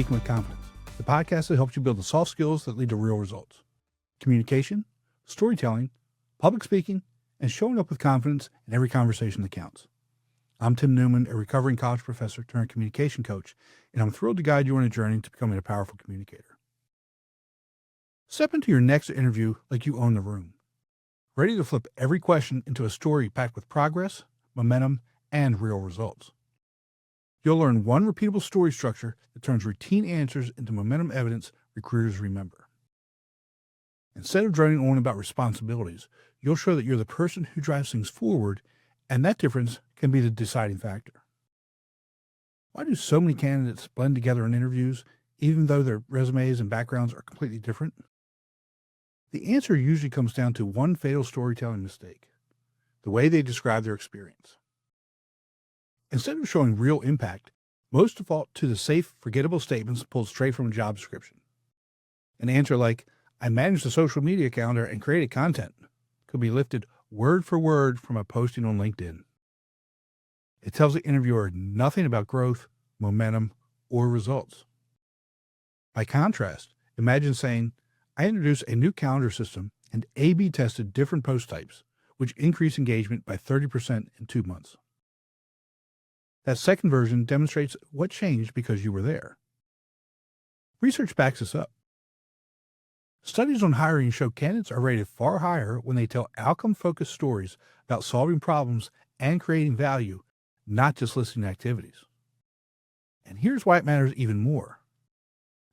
Speaking with Confidence, the podcast that helps you build the soft skills that lead to real results. Communication, storytelling, public speaking, and showing up with confidence in every conversation that counts. I'm Tim Newman, a recovering college professor turned communication coach, and I'm thrilled to guide you on a journey to becoming a powerful communicator. Step into your next interview like you own the room, ready to flip every question into a story packed with progress, momentum, and real results. You'll learn one repeatable story structure that turns routine answers into momentum evidence recruiters remember. Instead of droning on about responsibilities, you'll show that you're the person who drives things forward, and that difference can be the deciding factor. Why do so many candidates blend together in interviews, even though their resumes and backgrounds are completely different? The answer usually comes down to one fatal storytelling mistake: the way they describe their experience. Instead of showing real impact, most default to the safe, forgettable statements pulled straight from a job description. An answer like, "I managed a social media calendar and created content," could be lifted word for word from a posting on LinkedIn. It tells the interviewer nothing about growth, momentum, or results. By contrast, imagine saying, "I introduced a new calendar system and A/B tested different post types, which increased engagement by 30% in 2 months." That second version demonstrates what changed because you were there. Research backs this up. Studies on hiring show candidates are rated far higher when they tell outcome-focused stories about solving problems and creating value, not just listing activities. And here's why it matters even more.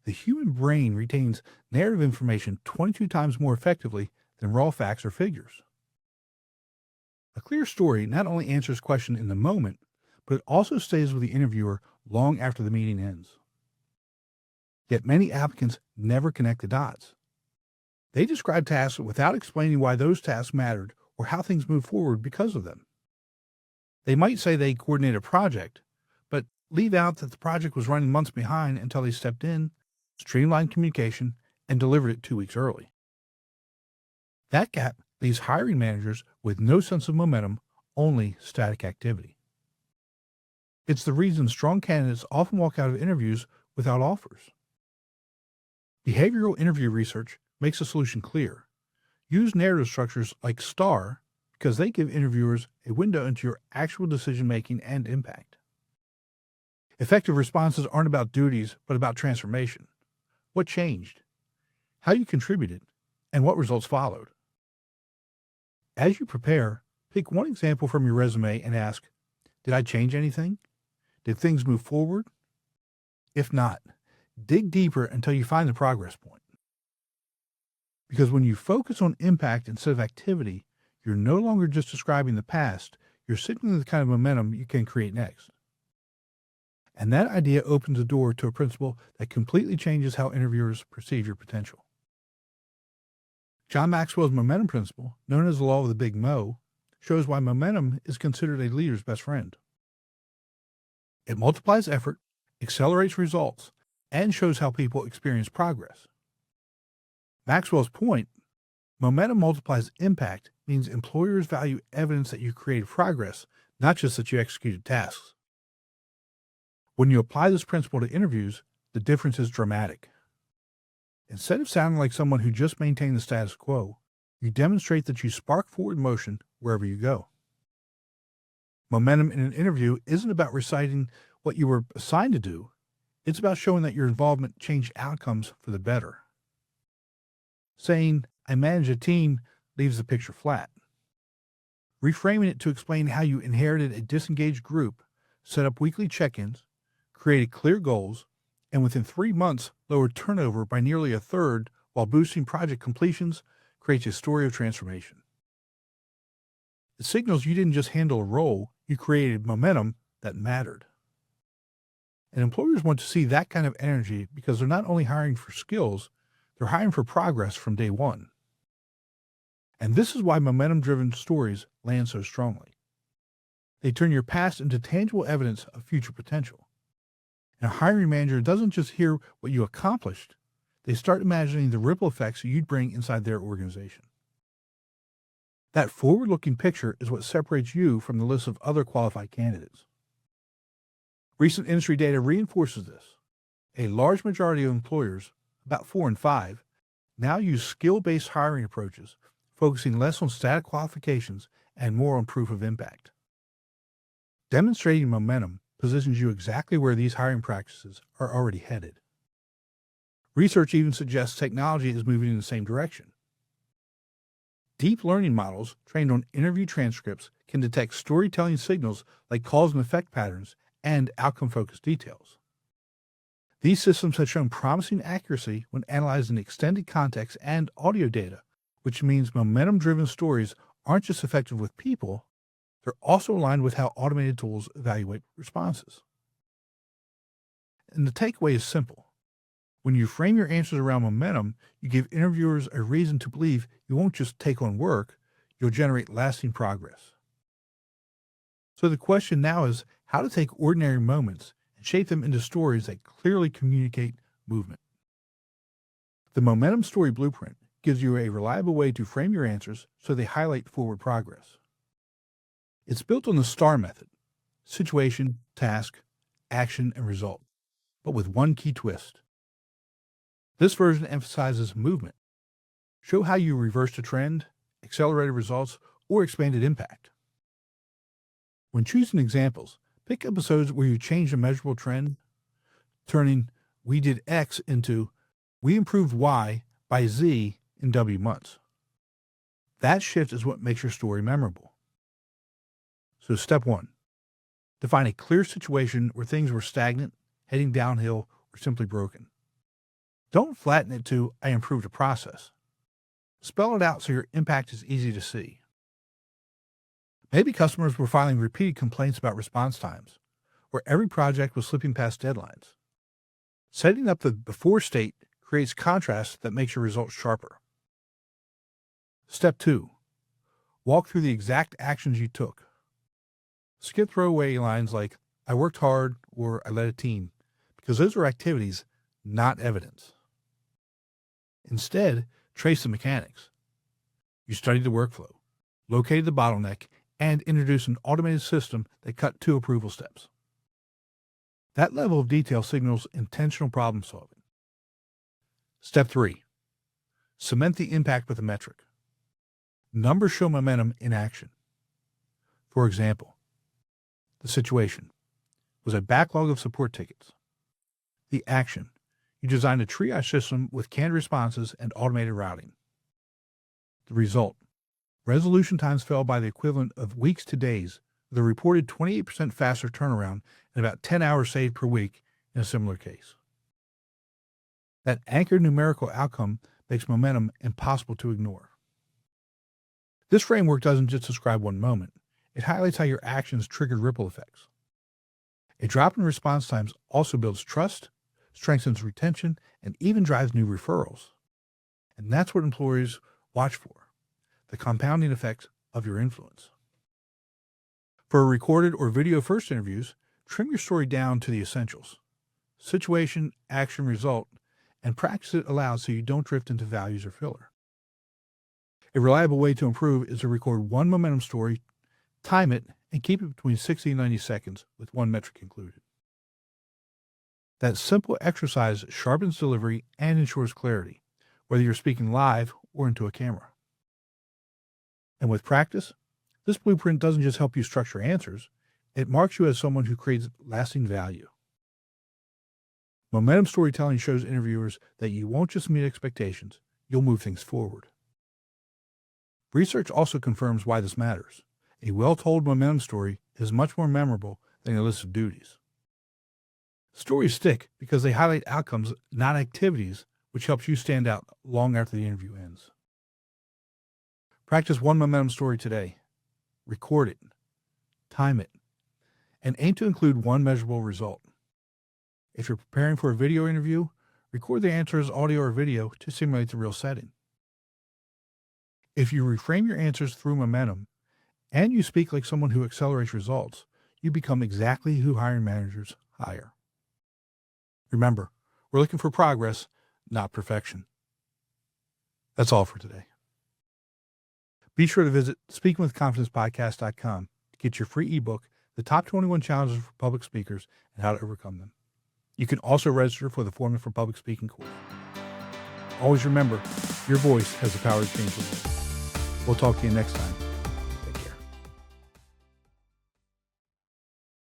The human brain retains narrative information 22 times more effectively than raw facts or figures. A clear story not only answers questions in the moment, but it also stays with the interviewer long after the meeting ends. Yet many applicants never connect the dots. They describe tasks without explaining why those tasks mattered or how things moved forward because of them. They might say they coordinated a project, but leave out that the project was running months behind until they stepped in, streamlined communication, and delivered it 2 weeks early. That gap leaves hiring managers with no sense of momentum, only static activity. It's the reason strong candidates often walk out of interviews without offers. Behavioral interview research makes the solution clear. Use narrative structures like STAR because they give interviewers a window into your actual decision-making and impact. Effective responses aren't about duties, but about transformation. What changed? How you contributed? And what results followed? As you prepare, pick one example from your resume and ask, did I change anything? Did things move forward? If not, dig deeper until you find the progress point. Because when you focus on impact instead of activity, you're no longer just describing the past, you're signaling the kind of momentum you can create next. And that idea opens the door to a principle that completely changes how interviewers perceive your potential. John Maxwell's momentum principle, known as the law of the Big Mo, shows why momentum is considered a leader's best friend. It multiplies effort, accelerates results, and shows how people experience progress. Maxwell's point, momentum multiplies impact, means employers value evidence that you created progress, not just that you executed tasks. When you apply this principle to interviews, the difference is dramatic. Instead of sounding like someone who just maintained the status quo, you demonstrate that you spark forward motion wherever you go. Momentum in an interview isn't about reciting what you were assigned to do. It's about showing that your involvement changed outcomes for the better. Saying, "I manage a team," leaves the picture flat. Reframing it to explain how you inherited a disengaged group, set up weekly check-ins, created clear goals, and within 3 months lowered turnover by nearly a third while boosting project completions, creates a story of transformation. It signals you didn't just handle a role, you created momentum that mattered. And employers want to see that kind of energy because they're not only hiring for skills, they're hiring for progress from day one. And this is why momentum-driven stories land so strongly. They turn your past into tangible evidence of future potential. And a hiring manager doesn't just hear what you accomplished, they start imagining the ripple effects you'd bring inside their organization. That forward-looking picture is what separates you from the list of other qualified candidates. Recent industry data reinforces this. A large majority of employers, about 4 in 5, now use skill-based hiring approaches, focusing less on static qualifications and more on proof of impact. Demonstrating momentum positions you exactly where these hiring practices are already headed. Research even suggests technology is moving in the same direction. Deep learning models trained on interview transcripts can detect storytelling signals like cause and effect patterns and outcome-focused details. These systems have shown promising accuracy when analyzing extended context and audio data, which means momentum-driven stories aren't just effective with people, they're also aligned with how automated tools evaluate responses. And the takeaway is simple. When you frame your answers around momentum, you give interviewers a reason to believe you won't just take on work, you'll generate lasting progress. So the question now is how to take ordinary moments and shape them into stories that clearly communicate movement. The Momentum Story Blueprint gives you a reliable way to frame your answers so they highlight forward progress. It's built on the STAR method: situation, task, action, and result, but with one key twist. This version emphasizes movement. Show how you reversed a trend, accelerated results, or expanded impact. When choosing examples, pick episodes where you changed a measurable trend, turning "we did X" into "we improved Y by Z in W months." That shift is what makes your story memorable. So step 1, define a clear situation where things were stagnant, heading downhill, or simply broken. Don't flatten it to "I improved a process." Spell it out so your impact is easy to see. Maybe customers were filing repeated complaints about response times, or every project was slipping past deadlines. Setting up the before state creates contrast that makes your results sharper. Step 2, walk through the exact actions you took. Skip throwaway lines like "I worked hard" or "I led a team," because those are activities, not evidence. Instead, trace the mechanics. You studied the workflow, located the bottleneck, and introduced an automated system that cut 2 approval steps. That level of detail signals intentional problem solving. Step 3, cement the impact with a metric. Numbers show momentum in action. For example, the situation was a backlog of support tickets. The action: you designed a triage system with canned responses and automated routing. The result: resolution times fell by the equivalent of weeks to days, with a reported 28% faster turnaround and about 10 hours saved per week in a similar case. That anchored numerical outcome makes momentum impossible to ignore. This framework doesn't just describe one moment, it highlights how your actions triggered ripple effects. A drop in response times also builds trust, strengthens retention, and even drives new referrals. And that's what employees watch for: the compounding effects of your influence. For recorded or video first interviews, trim your story down to the essentials: situation, action, result, and practice it aloud so you don't drift into values or filler. A reliable way to improve is to record one momentum story, time it, and keep it between 60 and 90 seconds with one metric included. That simple exercise sharpens delivery and ensures clarity, whether you're speaking live or into a camera. And with practice, this blueprint doesn't just help you structure answers, it marks you as someone who creates lasting value. Momentum storytelling shows interviewers that you won't just meet expectations, you'll move things forward. Research also confirms why this matters. A well-told momentum story is much more memorable than a list of duties. Stories stick because they highlight outcomes, not activities, which helps you stand out long after the interview ends. Practice one momentum story today. Record it, time it, and aim to include one measurable result. If you're preparing for a video interview, record the answer as audio or video to simulate the real setting. If you reframe your answers through momentum, and you speak like someone who accelerates results, you become exactly who hiring managers hire. Remember, we're looking for progress, not perfection. That's all for today. Be sure to visit speakingwithconfidencepodcast.com to get your free ebook, The Top 21 Challenges for Public Speakers and How to Overcome Them. You can also register for the Formula for Public Speaking course. Always remember, your voice has the power to change the world. We'll talk to you next time.